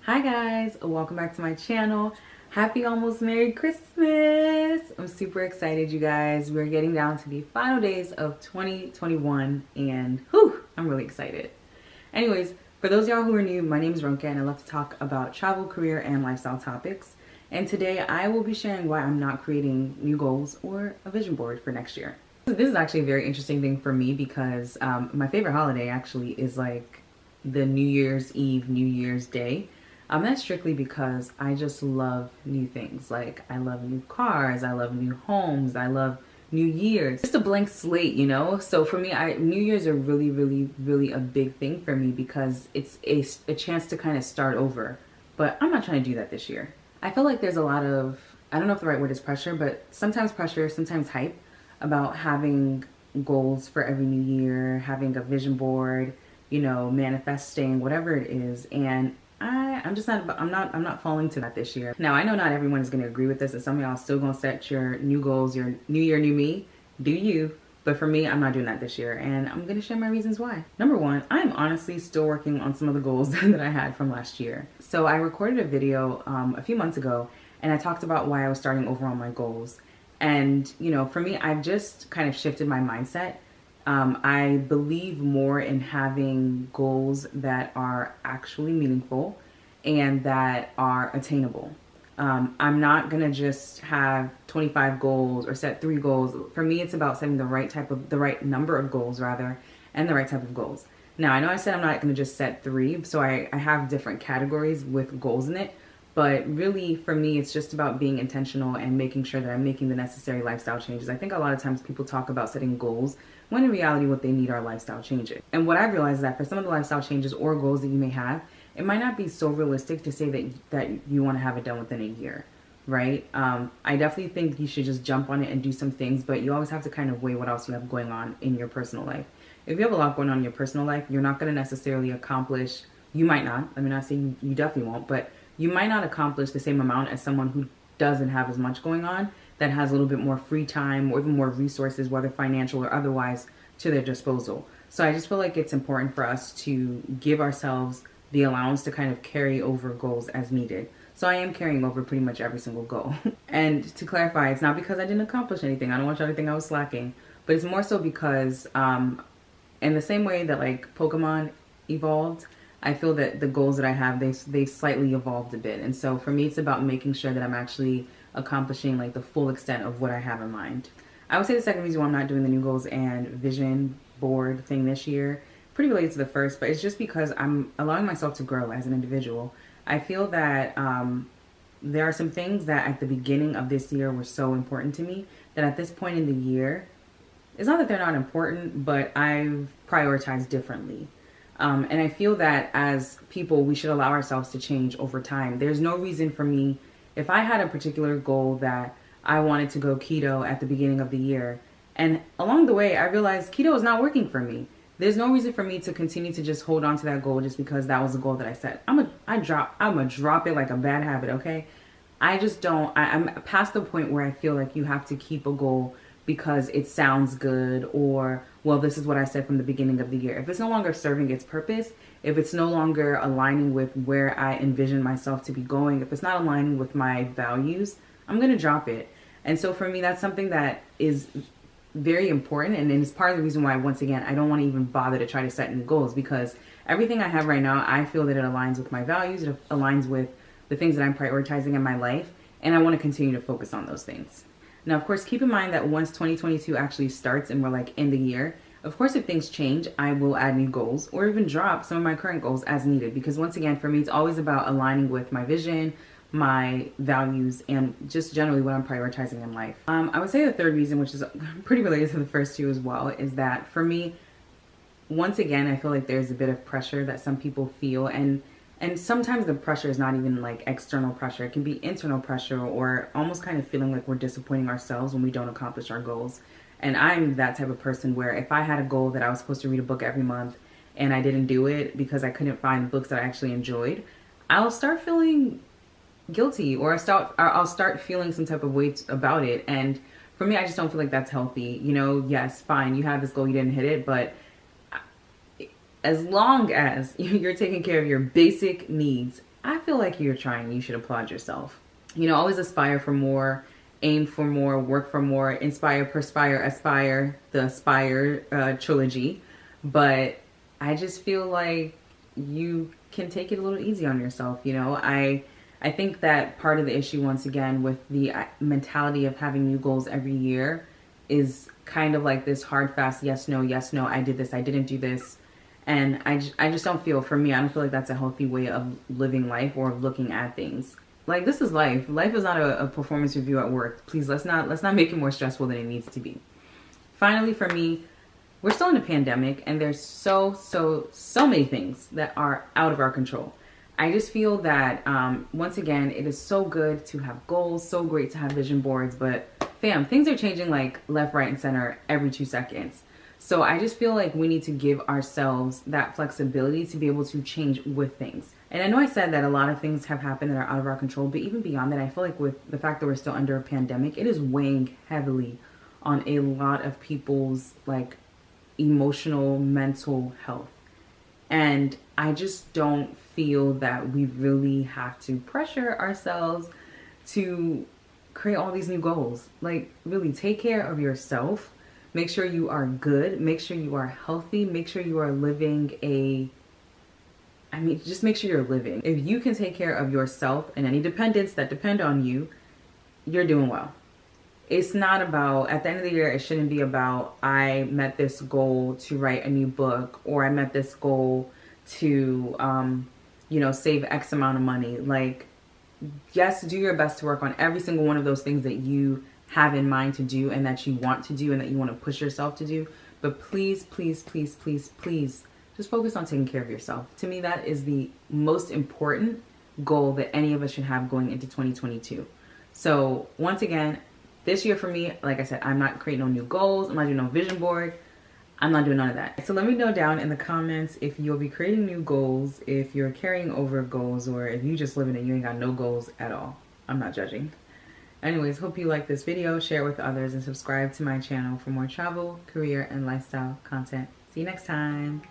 Hi guys, welcome back to my channel. Happy almost Merry Christmas. I'm super excited, you guys. We're getting down to the final days of 2021 and whew, I'm really excited. Anyways, for those of y'all who are new, my name is Ronka and I love to talk about travel, career, and lifestyle topics. And today I will be sharing why I'm not creating new goals or a vision board for next year. This is actually a very interesting thing for me because my favorite holiday actually is like the New Year's Eve, New Year's Day. That's strictly because I just love new things. Like I love new cars, I love new homes, I love New Year's. Just a blank slate, you know? So for me, New Year's are really a big thing for me because it's a chance to kind of start over. But I'm not trying to do that this year. I feel like there's a lot of, I don't know if the right word is pressure, but sometimes pressure, sometimes hype about having goals for every new year, having a vision board, you know, manifesting, whatever it is. And I'm not falling to that this year. Now, I know not everyone is going to agree with this, and some of y'all still going to set your new goals, your new year, new me. Do you? But for me, I'm not doing that this year, and I'm going to share my reasons why. Number one, I'm honestly still working on some of the goals that I had from last year. So I recorded a video a few months ago, and I talked about why I was starting over on my goals. And, you know, for me, I've just kind of shifted my mindset. I believe more in having goals that are actually meaningful and that are attainable. I'm not gonna just have 25 goals or set 3 goals. For me, it's about setting the right number of goals rather, and the right type of goals. Now, I know I said I'm not gonna just set 3, so I have different categories with goals in it. But really, for me, it's just about being intentional and making sure that I'm making the necessary lifestyle changes. I think a lot of times people talk about setting goals when in reality what they need are lifestyle changes. And what I've realized is that for some of the lifestyle changes or goals that you may have, it might not be so realistic to say that you want to have it done within a year, right? I definitely think you should just jump on it and do some things, but you always have to kind of weigh what else you have going on in your personal life. If you have a lot going on in your personal life, you're not going to necessarily accomplish, you might not, I mean, not saying you definitely won't, but you might not accomplish the same amount as someone who doesn't have as much going on, that has a little bit more free time or even more resources, whether financial or otherwise, to their disposal. So I just feel like it's important for us to give ourselves the allowance to kind of carry over goals as needed. So I am carrying over pretty much every single goal. And to clarify, it's not because I didn't accomplish anything. I don't want y'all to think I was slacking, but it's more so because in the same way that like Pokemon evolved, I feel that the goals that I have, they've slightly evolved a bit. And so for me, it's about making sure that I'm actually accomplishing like the full extent of what I have in mind. I would say the second reason why I'm not doing the new goals and vision board thing this year, pretty related to the first, but it's just because I'm allowing myself to grow as an individual. I feel that there are some things that at the beginning of this year were so important to me that at this point in the year, it's not that they're not important, but I've prioritized differently. And I feel that as people, we should allow ourselves to change over time. There's no reason for me, if I had a particular goal that I wanted to go keto at the beginning of the year, and along the way I realized keto is not working for me, there's no reason for me to continue to just hold on to that goal just because that was the goal that I set. I'm gonna drop it like a bad habit, okay? I just don't, I'm past the point where I feel like you have to keep a goal because it sounds good, or, well, this is what I said from the beginning of the year. If it's no longer serving its purpose, if it's no longer aligning with where I envision myself to be going, if it's not aligning with my values, I'm going to drop it. And so for me, that's something that is very important. And it's part of the reason why, once again, I don't want to even bother to try to set new goals, because everything I have right now, I feel that it aligns with my values. It aligns with the things that I'm prioritizing in my life. And I want to continue to focus on those things. Now, of course, keep in mind that once 2022 actually starts and we're like in the year, of course, if things change, I will add new goals or even drop some of my current goals as needed. Because once again, for me, it's always about aligning with my vision, my values, and just generally what I'm prioritizing in life. I would say the third reason, which is pretty related to the first two as well, is that for me, once again, I feel like there's a bit of pressure that some people feel, and sometimes the pressure is not even like external pressure. It can be internal pressure, or almost kind of feeling like we're disappointing ourselves when we don't accomplish our goals. And I'm that type of person where if I had a goal that I was supposed to read a book every month and I didn't do it because I couldn't find books that I actually enjoyed, I'll start feeling guilty, or I'll start feeling some type of weight about it. And for me, I just don't feel like that's healthy. You know, yes, fine, you have this goal, you didn't hit it, but as long as you're taking care of your basic needs I feel like you're trying. You should applaud yourself. You know, always aspire for more, aim for more, work for more, inspire, perspire, aspire, the Aspire trilogy. But I just feel like you can take it a little easy on yourself. You know, I think that part of the issue, once again, with the mentality of having new goals every year is kind of like this hard, fast, yes, no, I did this, I didn't do this. And I just don't feel, for me, I don't feel like that's a healthy way of living life or of looking at things. Like, this is life. Life is not a performance review at work. Please, let's not make it more stressful than it needs to be. Finally, for me, we're still in a pandemic, and there's so many things that are out of our control. I just feel that, once again, it is so good to have goals, so great to have vision boards, but fam, things are changing like left, right, and center every 2 seconds. So I just feel like we need to give ourselves that flexibility to be able to change with things. And I know I said that a lot of things have happened that are out of our control, but even beyond that, I feel like with the fact that we're still under a pandemic, it is weighing heavily on a lot of people's like emotional, mental health. And I just don't feel that we really have to pressure ourselves to create all these new goals. Like, really take care of yourself. Make sure you are good. Make sure you are healthy. Make sure you are living just make sure you're living. If you can take care of yourself and any dependents that depend on you, you're doing well. It's not about, at the end of the year, it shouldn't be about, I met this goal to write a new book, or I met this goal to, save X amount of money. Like, yes, do your best to work on every single one of those things that you have in mind to do and that you want to do and that you want to push yourself to do. But please, please, please, please, please, just focus on taking care of yourself. To me, that is the most important goal that any of us should have going into 2022. So once again, this year for me, like I said, I'm not creating no new goals. I'm not doing no vision board. I'm not doing none of that. So let me know down in the comments if you'll be creating new goals, if you're carrying over goals, or if you just living and you ain't got no goals at all. I'm not judging. Anyways, hope you like this video, share it with others, and subscribe to my channel for more travel, career, and lifestyle content. See you next time.